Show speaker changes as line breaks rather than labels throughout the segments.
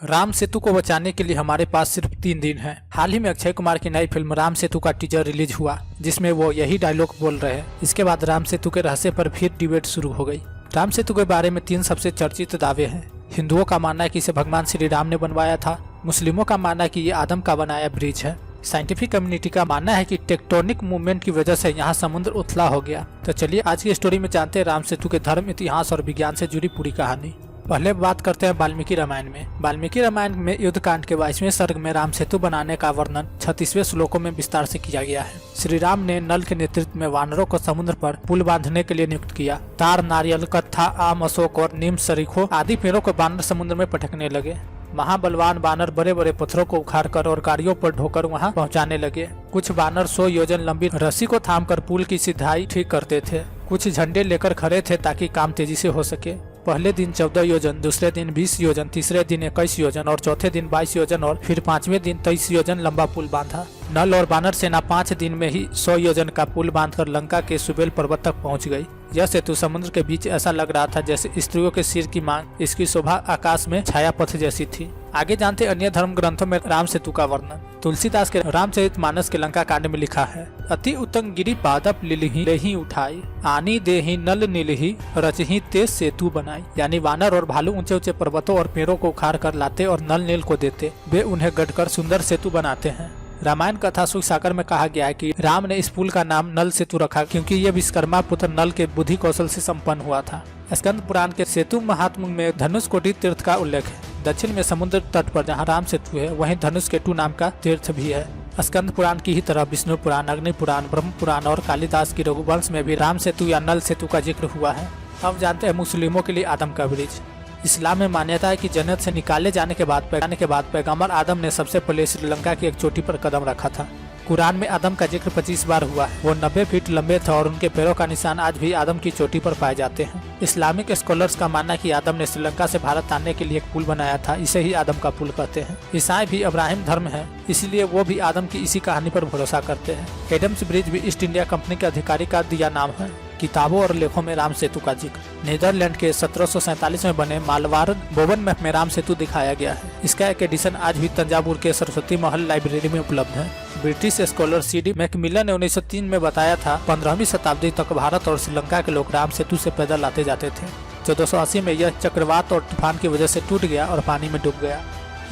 राम सेतु को बचाने के लिए हमारे पास सिर्फ 3 दिन है। हाल ही में अक्षय कुमार की नई फिल्म राम सेतु का टीजर रिलीज हुआ, जिसमें वो यही डायलॉग बोल रहे हैं। इसके बाद राम सेतु के रहस्य पर फिर डिबेट शुरू हो गई। राम सेतु के बारे में 3 सबसे चर्चित दावे हैं। हिंदुओं का मानना है कि इसे भगवान श्री राम ने बनवाया था। मुस्लिमों का मानना है कि ये आदम का बनाया ब्रिज है। साइंटिफिक कम्युनिटी का मानना है कि टेक्टोनिक मूवमेंट की वजह से यहाँ समुद्र उथला हो गया। तो चलिए आज की स्टोरी में जानते हैं राम सेतु के धर्म, इतिहास और विज्ञान से जुड़ी पूरी कहानी। पहले बात करते हैं वाल्मीकि रामायण में। वाल्मीकि रामायण में युद्ध कांड के 22वें सर्ग में राम सेतु बनाने का वर्णन 36वें श्लोकों में विस्तार से किया गया है। श्री राम ने नल के नेतृत्व में वानरों को समुद्र पर पुल बांधने के लिए नियुक्त किया। तार, नारियल, कत्था, आम, अशोक और नीम सरीखों आदि पेड़ों को बानर समुद्र में पटकने लगे। महाबलवान बानर बड़े बड़े पत्थरों को उखाड़कर और गाड़ियों पर ढोकर वहां पहुंचाने लगे। कुछ बानर 100 योजन लंबी रस्सी को थामकर पुल की सिधाई ठीक करते थे। कुछ झंडे लेकर खड़े थे ताकि काम तेजी से हो सके। पहले दिन 14 योजन, दूसरे दिन 20 योजन, तीसरे दिन 21 योजन और चौथे दिन 22 योजन और फिर 5वें दिन 23 योजन लंबा पुल बांधा। नल और बानर सेना 5 दिन में ही 100 योजन का पुल बांधकर लंका के सुबेल पर्वत तक पहुंच गई। यह सेतु समुद्र के बीच ऐसा लग रहा था जैसे स्त्रियों के सिर की मांग। इसकी शोभा आकाश में छाया पथ जैसी थी। आगे जानते अन्य धर्म ग्रंथों में राम सेतु का वर्णन। तुलसीदास के रामचरितमानस के लंका कांड में लिखा है, अति उत्तम गिरि पादप लिलहि लेहि उठाई, आनी देहि नल नीलहि रचहि ते सेतु बनाई। यानी वानर और भालू ऊंचे ऊंचे पर्वतों और पेड़ों को उखाड़ कर लाते और नल नील को देते। वे उन्हें गढ़कर सुंदर सेतु बनाते हैं। रामायण कथा सुख सागर में कहा गया है कि राम ने इस पुल का नाम नल सेतु रखा क्योंकि ये विश्वकर्मा पुत्र नल के बुद्धि कौशल से संपन्न हुआ था। स्कंद पुराण के सेतु महात्म्य में धनुषकोटि तीर्थ का उल्लेख है। दक्षिण में समुद्र तट पर जहाँ राम सेतु है वहीं धनुषकेतु नाम का तीर्थ भी है। स्कंद पुराण की ही तरह विष्णु पुराण, अग्नि पुराण, ब्रह्म पुराण और कालिदास की रघुवंश में भी राम सेतु या नल सेतु का जिक्र हुआ है। अब जानते हैं मुस्लिमों के लिए आदम का ब्रिज। इस्लाम में मान्यता है कि जन्नत से निकाले जाने के बाद पैगंबर आदम ने सबसे पहले श्रीलंका की एक चोटी पर कदम रखा था। कुरान में आदम का जिक्र 25 बार हुआ है। वो 90 फीट लंबे थे और उनके पैरों का निशान आज भी आदम की चोटी पर पाए जाते हैं। इस्लामिक स्कॉलर्स का मानना है कि आदम ने श्रीलंका से भारत आने के लिए एक पुल बनाया था। इसे ही आदम का पुल कहते हैं। ईसाई भी अब्राहिम धर्म है, इसलिए वो भी आदम की इसी कहानी पर भरोसा करते हैं। एडम्स ब्रिज भी ईस्ट इंडिया कंपनी के अधिकारी का दिया नाम है। किताबों और लेखों में राम सेतु का जिक्र। नीदरलैंड के 1747 में बने मालवार बोवन मैप में राम सेतु दिखाया गया है। इसका एक एडिशन आज भी तंजावुर के सरस्वती महल लाइब्रेरी में उपलब्ध है। ब्रिटिश स्कॉलर CD मैकमिलन ने 1903 में बताया था 15वीं शताब्दी तक भारत और श्रीलंका के लोग राम सेतु से पैदल आते जाते थे। 1480 में यह चक्रवात और तूफान की वजह से टूट गया और पानी में डूब गया।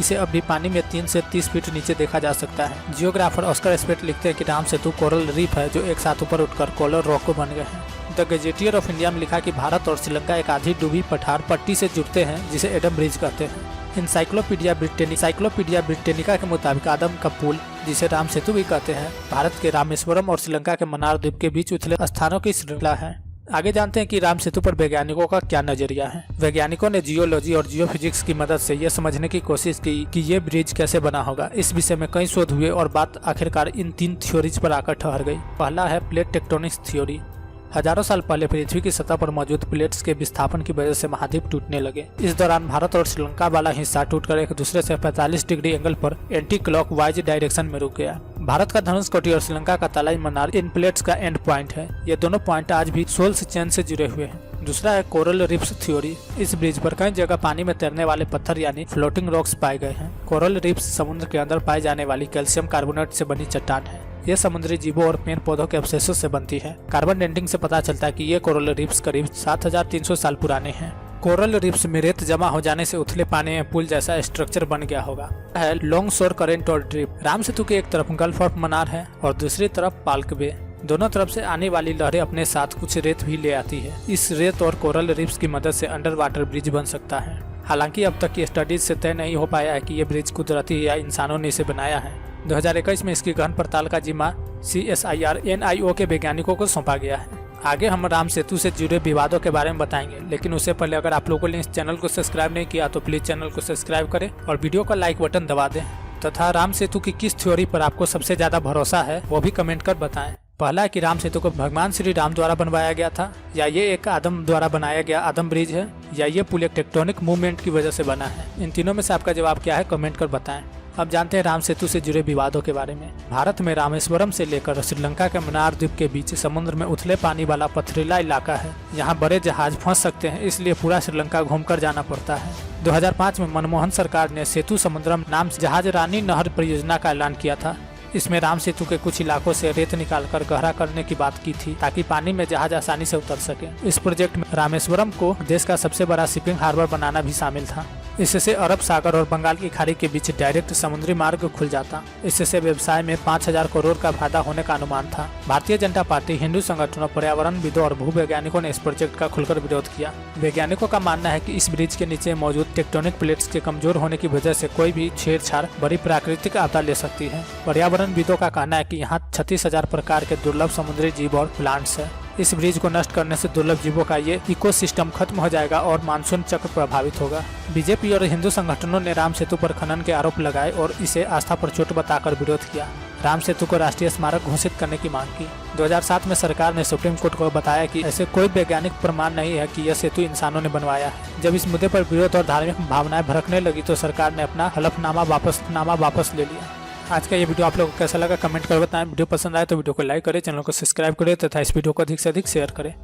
इसे अब भी पानी में 3 से 30 फीट नीचे देखा जा सकता है। जियोग्राफर ऑस्कर स्पेट लिखते हैं कि राम सेतु कोरल रीफ है जो एक साथ ऊपर उठकर कोरल रॉक को बन गए हैं। द गजेटियर ऑफ इंडिया में लिखा कि भारत और श्रीलंका एक आधी डूबी पठार पट्टी से जुड़ते हैं जिसे एडम ब्रिज कहते हैं। इंसाइक्लोपीडिया ब्रिटेनिका के मुताबिक आदम का पुल, जिसे राम सेतु भी कहते हैं, भारत के रामेश्वरम और श्रीलंका के मन्नार द्वीप के बीच उथले स्थानों की श्रृंखला है। आगे जानते हैं कि राम सेतु पर वैज्ञानिकों का क्या नजरिया है। वैज्ञानिकों ने जियोलॉजी और जियोफिजिक्स की मदद से यह समझने की कोशिश की कि ये ब्रिज कैसे बना होगा। इस विषय में कई शोध हुए और बात आखिरकार इन 3 थ्योरीज पर आकर ठहर गई। पहला है प्लेट टेक्टोनिक्स थ्योरी। हजारों साल पहले पृथ्वी की सतह पर मौजूद प्लेट्स के विस्थापन की वजह से महाद्वीप टूटने लगे। इस दौरान भारत और श्रीलंका वाला हिस्सा टूटकर एक दूसरे से 45 डिग्री एंगल पर एंटी क्लॉकवाइज डायरेक्शन में रुक गया। भारत का धनुषकोटि और श्रीलंका का तलाई मन्नार इन प्लेट्स का एंड पॉइंट है। ये दोनों पॉइंट आज भी सोल्स चेन से जुड़े हुए हैं। दूसरा है कोरल रीफ्स थ्योरी। इस ब्रिज पर कई जगह पानी में तैरने वाले पत्थर यानी फ्लोटिंग रॉक्स पाए गए हैं। कोरल रीफ्स समुद्र के अंदर पाई जाने वाली कैल्शियम कार्बोनेट से बनी चट्टान है। ये समुद्री जीवों और पेड़ पौधों के अवशेषों से बनती है। कार्बन डेटिंग से पता चलता है कि ये कोरल रीफ्स करीब 7300 साल पुराने हैं। कोरल रीफ्स में रेत जमा हो जाने से उथले पानी में पुल जैसा स्ट्रक्चर बन गया होगा। है लॉन्ग शोर करेंट और ड्रिप। राम सेतु के एक तरफ गल्फ ऑफ मन्नार है और दूसरी तरफ पाल्क बे। दोनों तरफ से आने वाली लहरें अपने साथ कुछ रेत भी ले आती है। इस रेत और कोरल रीफ्स की मदद से अंडर वाटर ब्रिज बन सकता है। हालांकि अब तक की स्टडीज से तय नहीं हो पाया है कि ये ब्रिज कुदरती या इंसानों ने इसे बनाया है। 2021 में इसकी गहन पड़ताल का जिम्मा CSIR NIO के वैज्ञानिकों को सौंपा गया है। आगे हम राम सेतु से जुड़े विवादों के बारे में बताएंगे, लेकिन उससे पहले अगर आप लोगों ने इस चैनल को सब्सक्राइब नहीं किया तो प्लीज चैनल को सब्सक्राइब करें और वीडियो का लाइक बटन दबा दें। तथा राम सेतु की किस थ्योरी पर आपको सबसे ज्यादा भरोसा है वो भी कमेंट कर बताएं। पहला कि राम सेतु को भगवान श्री राम द्वारा बनवाया गया था, या ये एक आदम द्वारा बनाया गया आदम ब्रिज है, या ये पुल एक टेक्टोनिक मूवमेंट की वजह से बना है। इन तीनों में से आपका जवाब क्या है कमेंट कर बताएं। अब जानते हैं राम सेतु से जुड़े विवादों के बारे में। भारत में रामेश्वरम से लेकर श्रीलंका के मन्नार द्वीप के बीच समुद्र में उथले पानी वाला पथरीला इलाका है। यहाँ बड़े जहाज फंस सकते हैं, इसलिए पूरा श्रीलंका घूमकर जाना पड़ता है। 2005 में मनमोहन सरकार ने सेतु समुद्रम नाम से जहाज रानी नहर परियोजना का ऐलान किया था। इसमें राम सेतु के कुछ इलाकों से रेत निकालकर गहरा करने की बात की थी ताकि पानी में जहाज आसानी से उतर सके। इस प्रोजेक्ट में रामेश्वरम को देश का सबसे बड़ा शिपिंग हार्बर बनाना भी शामिल था। इससे अरब सागर और बंगाल की खाड़ी के बीच डायरेक्ट समुद्री मार्ग खुल जाता। इससे व्यवसाय में 5,000 करोड़ का फायदा होने का अनुमान था। भारतीय जनता पार्टी, हिंदू संगठनों, पर्यावरणविदों और भूवैज्ञानिकों ने इस प्रोजेक्ट का खुलकर विरोध किया। वैज्ञानिकों का मानना है कि इस ब्रिज के नीचे मौजूद टेक्टोनिक प्लेट्स के कमजोर होने की वजह से कोई भी छेड़छाड़ बड़ी प्राकृतिक आपदा ले सकती है। पर्यावरणविदों का कहना है कि यहाँ 36,000 प्रकार के दुर्लभ समुद्री जीव और प्लांट्स है। इस ब्रिज को नष्ट करने से दुर्लभ जीवों का ये इकोसिस्टम खत्म हो जाएगा और मानसून चक्र प्रभावित होगा। बीजेपी और हिंदू संगठनों ने राम सेतु पर खनन के आरोप लगाए और इसे आस्था पर चोट बताकर विरोध किया। राम सेतु को राष्ट्रीय स्मारक घोषित करने की मांग की। 2007 में सरकार ने सुप्रीम कोर्ट को बताया कि ऐसे कोई वैज्ञानिक प्रमाण नहीं है कि यह सेतु इंसानों ने बनवाया है। जब इस मुद्दे पर विरोध और धार्मिक भावनाएं भड़कने लगी तो सरकार ने अपना हलफनामा वापस ले लिया। आज का ये वीडियो आप लोगों को कैसा लगा कमेंट कर बताएं। वीडियो पसंद आए तो वीडियो को लाइक करें, चैनल को सब्सक्राइब करें तथा इस वीडियो को अधिक से अधिक शेयर करें।